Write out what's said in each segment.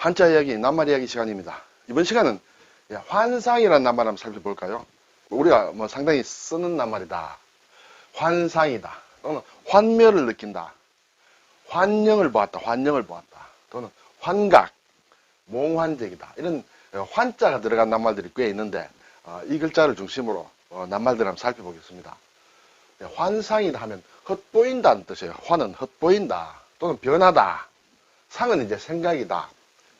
한자 이야기, 낱말 이야기 시간입니다. 이번 시간은 환상이라는 낱말 한번 살펴볼까요? 우리가 뭐 상당히 쓰는 낱말이다. 환상이다. 또는 환멸을 느낀다. 환영을 보았다. 환영을 보았다. 또는 환각, 몽환적이다. 이런 환자가 들어간 낱말들이 꽤 있는데 이 글자를 중심으로 낱말들을 한번 살펴보겠습니다. 환상이다 하면 헛보인다는 뜻이에요. 환은 헛보인다. 또는 변하다. 상은 이제 생각이다.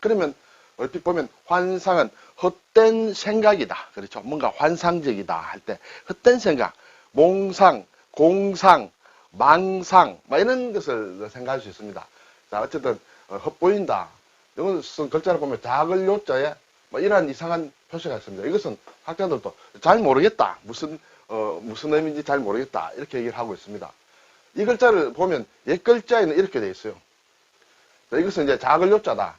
그러면 얼핏 보면 환상은 헛된 생각이다. 그렇죠. 뭔가 환상적이다 할 때 헛된 생각, 몽상, 공상, 망상 이런 것을 생각할 수 있습니다. 자, 어쨌든 헛보인다. 이것은 글자를 보면 작을 요자에 이러한 이상한 표시가 있습니다. 이것은 학자들도 잘 모르겠다. 무슨 의미인지 잘 모르겠다. 이렇게 얘기를 하고 있습니다. 이 글자를 보면 옛 글자에는 이렇게 되어 있어요. 이것은 이제 작을 요자다.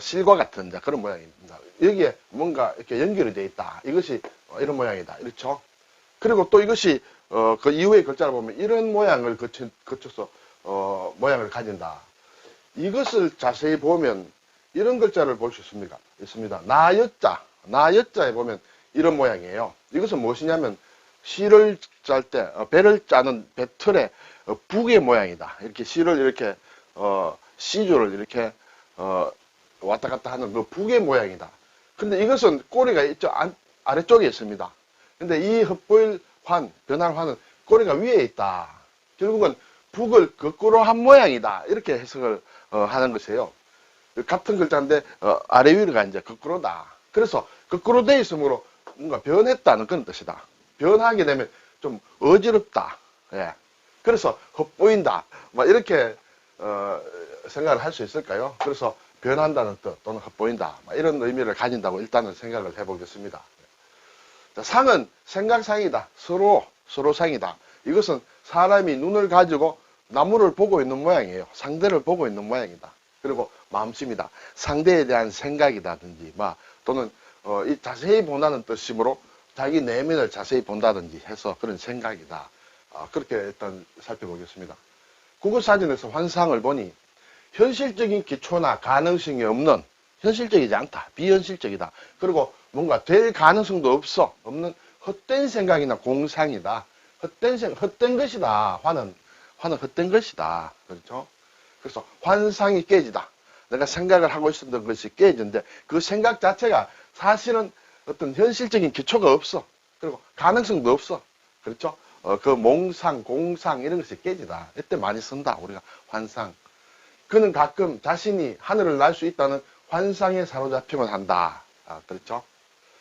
실과 같은 그런 모양입니다. 여기에 뭔가 이렇게 연결이 되어 있다. 이것이 이런 모양이다. 이렇죠. 그리고 또 이것이 그 이후의 글자를 보면 이런 모양을 거쳐서 모양을 가진다. 이것을 자세히 보면 이런 글자를 볼 수 있습니다. 나여자에 보면 이런 모양이에요. 이것은 무엇이냐면 시를 짤 때 배를 짜는 배틀의 북의 모양이다. 이렇게 시를 이렇게 시조를 이렇게 왔다 갔다 하는 그 북의 모양이다. 근데 이것은 꼬리가 이쪽 아래쪽에 있습니다. 근데 이 헛보일 변할 환은 꼬리가 위에 있다. 결국은 북을 거꾸로 한 모양이다. 이렇게 해석을 하는 것이에요. 같은 글자인데 아래 위로가 이제 거꾸로다. 그래서 거꾸로 되어 있으므로 뭔가 변했다는 그런 뜻이다. 변하게 되면 좀 어지럽다. 예. 그래서 헛보인다. 이렇게 생각을 할 수 있을까요? 그래서 변한다는 뜻 또는 헛보인다. 이런 의미를 가진다고 일단은 생각을 해보겠습니다. 자, 상은 생각상이다. 서로상이다. 이것은 사람이 눈을 가지고 나무를 보고 있는 모양이에요. 상대를 보고 있는 모양이다. 그리고 마음심이다. 상대에 대한 생각이라든지 또는 이 자세히 본다는 뜻이므로 자기 내면을 자세히 본다든지 해서 그런 생각이다. 그렇게 일단 살펴보겠습니다. 국어사전에서 환상을 보니 현실적인 기초나 가능성이 없는, 현실적이지 않다. 비현실적이다. 그리고 뭔가 될 가능성도 없는 헛된 생각이나 공상이다. 헛된 것이다. 환은 헛된 것이다. 그렇죠? 그래서 환상이 깨지다. 내가 생각을 하고 있었던 것이 깨지는데 그 생각 자체가 사실은 어떤 현실적인 기초가 없어. 그리고 가능성도 없어. 그렇죠? 그 몽상, 공상 이런 것이 깨지다. 이때 많이 쓴다. 우리가 환상. 그는 가끔 자신이 하늘을 날 수 있다는 환상에 사로잡히곤 한다. 그렇죠?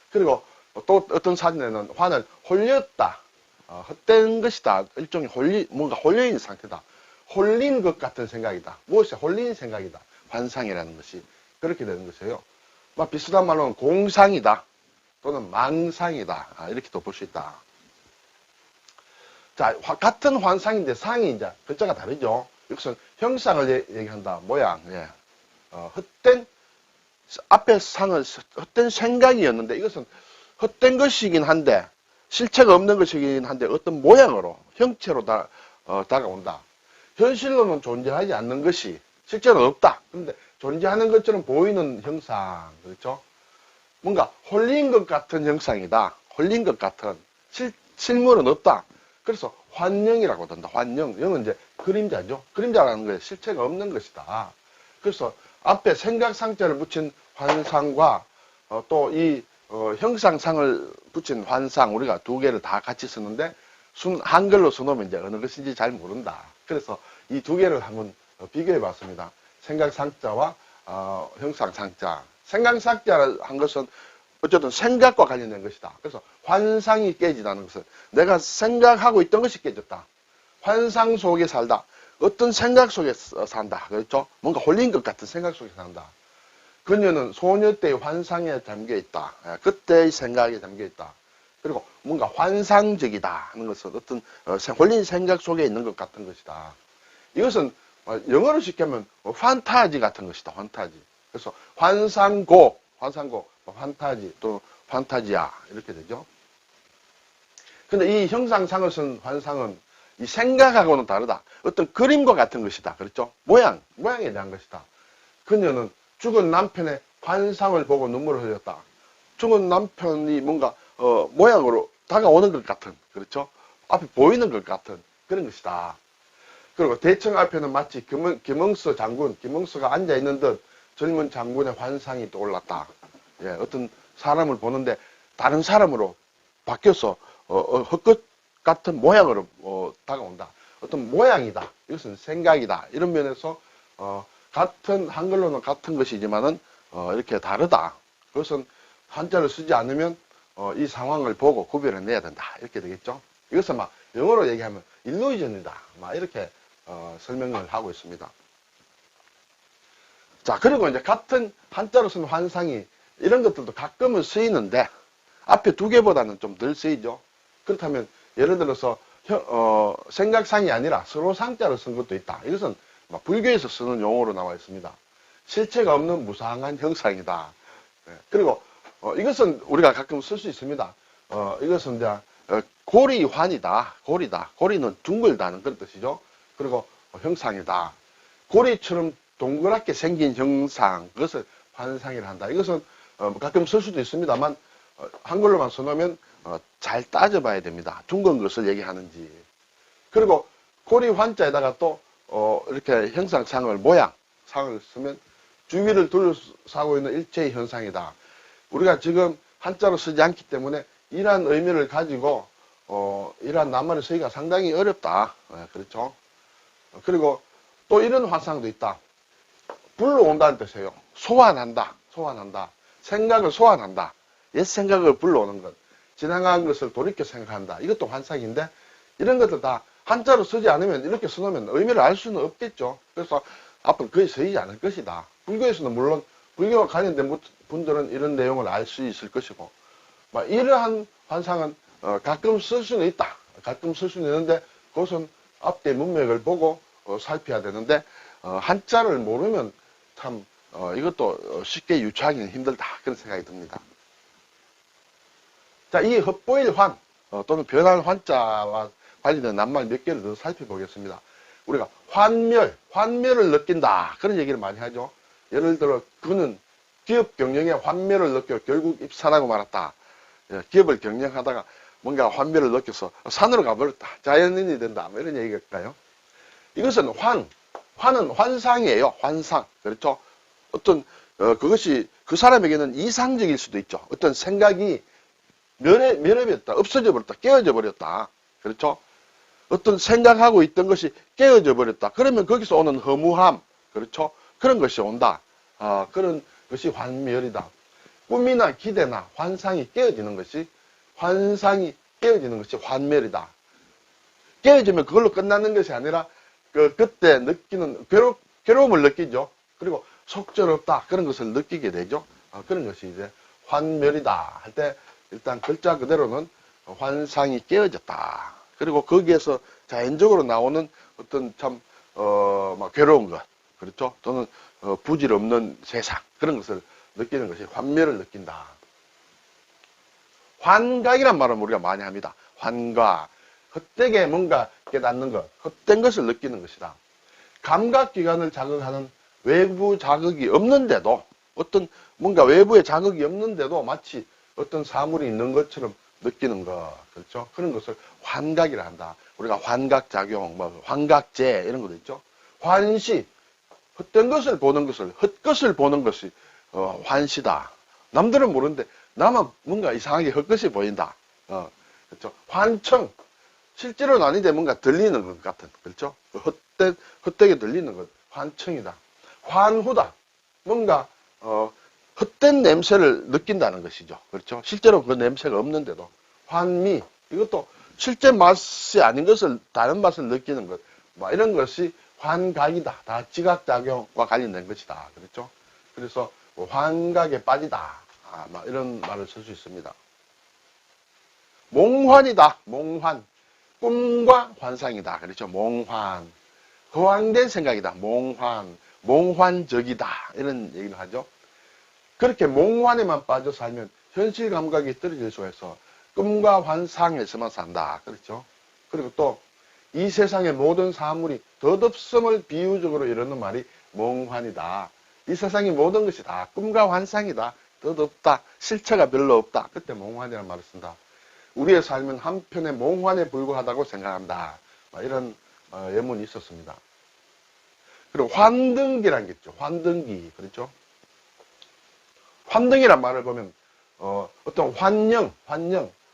그리고 또 어떤 사진에는 환을 홀렸다. 헛된 것이다. 일종의 뭔가 홀려있는 상태다. 홀린 것 같은 생각이다. 무엇이 홀린 생각이다. 환상이라는 것이 그렇게 되는 것이에요. 비슷한 말로는 공상이다. 또는 망상이다. 이렇게도 볼 수 있다. 자, 같은 환상인데 상이 이제 글자가 다르죠. 여기서는 형상을 얘기한다. 모양. 예. 앞에 상은 헛된 생각이었는데 이것은 헛된 것이긴 한데 실체가 없는 것이긴 한데 어떤 모양으로, 형체로 다가온다. 현실로는 존재하지 않는 것이 실제로는 없다. 그런데 존재하는 것처럼 보이는 형상. 그렇죠? 뭔가 홀린 것 같은 형상이다. 홀린 것 같은. 실물은 없다. 그래서 환영이라고 한다. 환영. 영은 이제 그림자죠. 그림자라는 것에 실체가 없는 것이다. 그래서 앞에 생각상자를 붙인 환상과 또 이 형상상을 붙인 환상 우리가 두 개를 다 같이 쓰는데 한글로 써놓으면 이제 어느 것인지 잘 모른다. 그래서 이 두 개를 한번 비교해 봤습니다. 생각상자와 형상상자. 생각상자 한 것은 어쨌든 생각과 관련된 것이다. 그래서 환상이 깨지다는 것은 내가 생각하고 있던 것이 깨졌다. 환상 속에 살다. 어떤 생각 속에 산다. 그렇죠? 뭔가 홀린 것 같은 생각 속에 산다. 그녀는 소녀 때의 환상에 잠겨 있다. 그때의 생각에 잠겨 있다. 그리고 뭔가 환상적이다 하는 것은 어떤 홀린 생각 속에 있는 것 같은 것이다. 이것은 영어로 쉽게 하면 판타지 같은 것이다. 판타지. 그래서 환상고, 판타지, 또 판타지아 이렇게 되죠. 근데 이 형상상을 쓴 환상은 이 생각하고는 다르다. 어떤 그림과 같은 것이다. 그렇죠? 모양에 대한 것이다. 그녀는 죽은 남편의 환상을 보고 눈물을 흘렸다. 죽은 남편이 뭔가 모양으로 다가오는 것 같은, 그렇죠? 앞에 보이는 것 같은 그런 것이다. 그리고 대청 앞에는 마치 김응수 장군, 김응수가 앉아있는 듯 젊은 장군의 환상이 떠올랐다. 예, 어떤 사람을 보는데 다른 사람으로 바뀌어서 헛것 같은 모양으로 다가온다. 어떤 모양이다. 이것은 생각이다. 이런 면에서 같은 한글로는 같은 것이지만은 이렇게 다르다. 그것은 한자를 쓰지 않으면 이 상황을 보고 구별을 내야 된다. 이렇게 되겠죠. 이것은 막 영어로 얘기하면 일루이전이다. 막 이렇게 설명을 하고 있습니다. 자, 그리고 이제 같은 한자로 쓴 환상이 이런 것들도 가끔은 쓰이는데 앞에 두 개보다는 좀 덜 쓰이죠. 그렇다면 예를 들어서 생각상이 아니라 서로상자로 쓴 것도 있다. 이것은 불교에서 쓰는 용어로 나와 있습니다. 실체가 없는 무상한 형상이다. 네. 그리고 이것은 우리가 가끔 쓸 수 있습니다. 이것은 이제 고리환이다. 고리다. 고리는 둥글다는 그런 뜻이죠. 그리고 형상이다. 고리처럼 동그랗게 생긴 형상, 그것을 환상이라 한다. 이것은 가끔 쓸 수도 있습니다만 한글로만 써놓으면 잘 따져봐야 됩니다. 둥근 것을 얘기하는지. 그리고 고리 환자에다가 또 이렇게 형상상을 모양상을 쓰면 주위를 둘러싸고 있는 일체의 현상이다. 우리가 지금 한자로 쓰지 않기 때문에 이러한 의미를 가지고 이러한 낱말을 쓰기가 상당히 어렵다. 그렇죠? 그리고 또 이런 환상도 있다. 불러온다는 뜻이에요. 소환한다. 소환한다. 생각을 소환한다. 옛 생각을 불러오는 것. 지나간 것을 돌이켜 생각한다. 이것도 환상인데 이런 것들 다 한자로 쓰지 않으면 이렇게 써놓으면 의미를 알 수는 없겠죠. 그래서 앞으로 거의 쓰이지 않을 것이다. 불교에서는 물론 불교와 관련된 분들은 이런 내용을 알 수 있을 것이고 이러한 환상은 가끔 쓸 수는 있다. 가끔 쓸 수는 있는데 그것은 앞뒤 문맥을 보고 살펴야 되는데 한자를 모르면 참 이것도 쉽게 유추하기는 힘들다. 그런 생각이 듭니다. 자, 이 헛보일 환 또는 변할 환자와 관련된 낱말 몇 개를 더 살펴보겠습니다. 우리가 환멸을 느낀다. 그런 얘기를 많이 하죠. 예를 들어 그는 기업 경영에 환멸을 느껴 결국 입산하고 말았다. 기업을 경영하다가 뭔가 환멸을 느껴서 산으로 가버렸다. 자연인이 된다. 뭐 이런 얘기일까요? 이것은 환은 환상이에요. 환상. 그렇죠? 어떤 그것이 그 사람에게는 이상적일 수도 있죠. 어떤 생각이 면해버렸다. 없어져 버렸다. 깨어져 버렸다. 그렇죠? 어떤 생각하고 있던 것이 깨어져 버렸다. 그러면 거기서 오는 허무함. 그렇죠? 그런 것이 온다. 그런 것이 환멸이다. 꿈이나 기대나 환상이 깨어지는 것이 환멸이다. 깨어지면 그걸로 끝나는 것이 아니라 그때 느끼는 괴로움을 느끼죠. 그리고 속절없다. 그런 것을 느끼게 되죠. 그런 것이 이제 환멸이다 할 때 일단 글자 그대로는 환상이 깨어졌다. 그리고 거기에서 자연적으로 나오는 어떤 참 막 괴로운 것, 그렇죠? 또는 부질없는 세상, 그런 것을 느끼는 것이 환멸을 느낀다. 환각이란 말은 우리가 많이 합니다. 환각, 헛되게 뭔가 깨닫는 것, 헛된 것을 느끼는 것이다. 감각기관을 자극하는 외부 자극이 없는데도, 어떤 뭔가 외부의 자극이 없는데도 마치 어떤 사물이 있는 것처럼 느끼는 것, 그렇죠? 그런 것을 환각이라 한다. 우리가 환각작용, 환각제 이런 것도 있죠. 환시, 헛된 것을 보는 것을, 헛것을 보는 것이 환시다. 남들은 모르는데 나만 뭔가 이상하게 헛것이 보인다. 그렇죠? 환청, 실제로는 아닌데 뭔가 들리는 것 같은, 그렇죠? 헛되게 들리는 것, 환청이다. 환후다, 뭔가 헛된 냄새를 느낀다는 것이죠. 그렇죠? 실제로 그 냄새가 없는데도. 환미, 이것도 실제 맛이 아닌 것을, 다른 맛을 느끼는 것. 이런 것이 환각이다. 다 지각작용과 관련된 것이다. 그렇죠? 그래서 환각에 빠지다. 이런 말을 쓸 수 있습니다. 몽환이다. 몽환. 꿈과 환상이다. 그렇죠? 몽환. 허황된 생각이다. 몽환. 몽환적이다. 이런 얘기를 하죠. 그렇게 몽환에만 빠져 살면 현실 감각이 떨어질 수가 있어. 꿈과 환상에서만 산다. 그렇죠? 그리고 또 이 세상의 모든 사물이 덧없음을 비유적으로 이르는 말이 몽환이다. 이 세상의 모든 것이 다 꿈과 환상이다. 뜻없다. 실체가 별로 없다. 그때 몽환이라는 말을 쓴다. 우리의 삶은 한편의 몽환에 불과하다고 생각한다. 이런 예문이 있었습니다. 그리고 환등기라는 게 있죠. 환등기. 그렇죠? 환등이란 말을 보면 어떤 환영,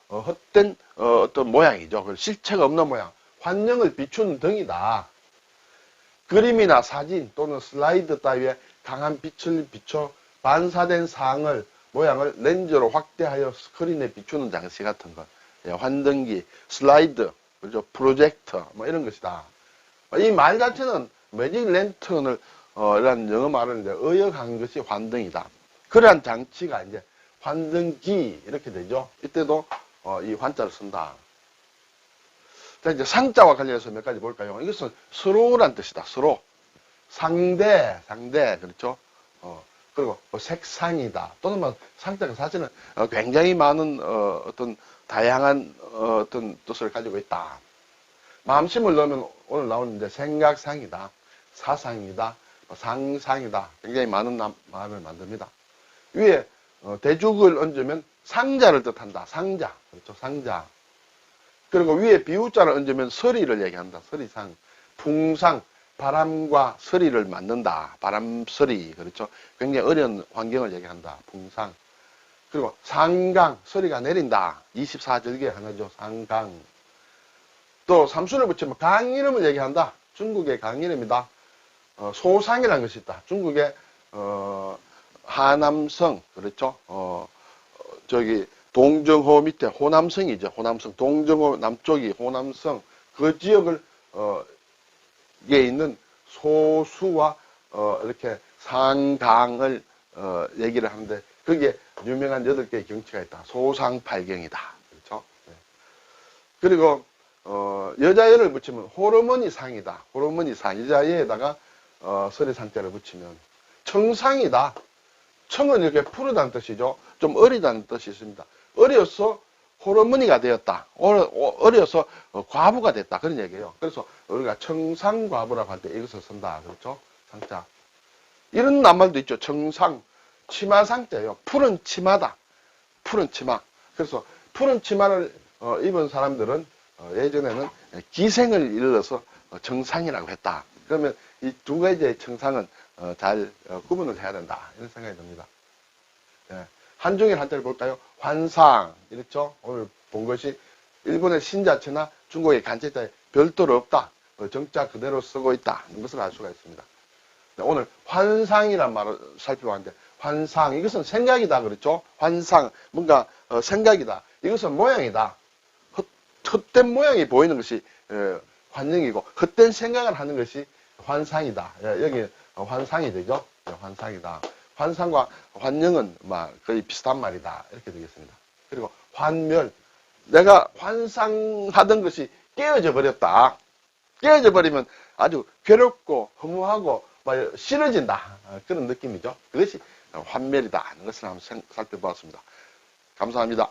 헛된 어떤 모양이죠. 실체가 없는 모양. 환영을 비추는 등이다. 그림이나 사진 또는 슬라이드 따위에 강한 빛을 비춰 반사된 모양을 렌즈로 확대하여 스크린에 비추는 장치 같은 것. 환등기, 슬라이드, 그렇죠? 프로젝터, 이런 것이다. 이 말 자체는 매직 랜턴을, 이런 영어 말을 이제 의역한 것이 환등이다. 그러한 장치가 이제 환등기, 이렇게 되죠. 이때도, 이 환자를 쓴다. 자, 이제 상자와 관련해서 몇 가지 볼까요? 이것은 서로란 뜻이다. 서로. 상대, 그렇죠? 그리고 색상이다. 또는 상자가 사실은 굉장히 많은 어떤 다양한 어떤 뜻을 가지고 있다. 마음심을 넣으면 오늘 나오는 이제 생각상이다. 사상이다. 상상이다. 굉장히 많은 말을 만듭니다. 위에 대죽을 얹으면 상자를 뜻한다. 상자. 그렇죠? 상자. 그리고 위에 비우자를 얹으면 서리를 얘기한다. 서리상. 풍상. 바람과 서리를 만든다. 바람서리. 그렇죠? 굉장히 어려운 환경을 얘기한다. 풍상. 그리고 상강. 서리가 내린다. 24절기의 하나죠. 상강. 또 삼순을 붙이면 강 이름을 얘기한다. 중국의 강 이름이다. 소상이라는 것이 있다. 중국의 하남성. 그렇죠? 저기 동정호 밑에 호남성이죠. 호남성. 동정호 남쪽이 호남성. 그 지역을 에 있는 소수와 이렇게 상강을 얘기를 하는데 거기에 유명한 8개의 경치가 있다. 소상팔경이다. 그렇죠? 네. 그리고 여자애를 붙이면 호르몬이 상이다. 호르몬이 상. 여자애에다가 서리상자를 붙이면 청상이다. 청은 이렇게 푸르다는 뜻이죠. 좀 어리다는 뜻이 있습니다. 어려서 호르몬이가 되었다. 어려서 과부가 됐다. 그런 얘기예요. 그래서 우리가 청상과부라고 할 때 이것을 쓴다. 그렇죠? 상자. 이런 낱말도 있죠. 청상, 치마상자예요. 푸른 치마다. 푸른 치마. 그래서 푸른 치마를 입은 사람들은 예전에는 기생을 일러서 청상이라고 했다. 그러면 이 두 가지의 청상은 잘 구분을 해야 된다. 이런 생각이 듭니다. 예. 한중일 한자를 볼까요? 환상. 이렇죠? 오늘 본 것이 일본의 신자체나 중국의 간체자에 별도로 없다. 정자 그대로 쓰고 있다. 이런 것을 알 수가 있습니다. 네, 오늘 환상이란 말을 살펴봤는데 환상. 이것은 생각이다. 그렇죠? 환상. 뭔가 생각이다. 이것은 모양이다. 헛된 모양이 보이는 것이 환영이고 헛된 생각을 하는 것이 환상이다. 여기 환상이 되죠? 환상이다. 환상과 환영은 거의 비슷한 말이다. 이렇게 되겠습니다. 그리고 환멸. 내가 환상하던 것이 깨어져 버렸다. 깨어져 버리면 아주 괴롭고 허무하고 싫어진다. 그런 느낌이죠. 그것이 환멸이다 하는 것을 한번 살펴보았습니다. 감사합니다.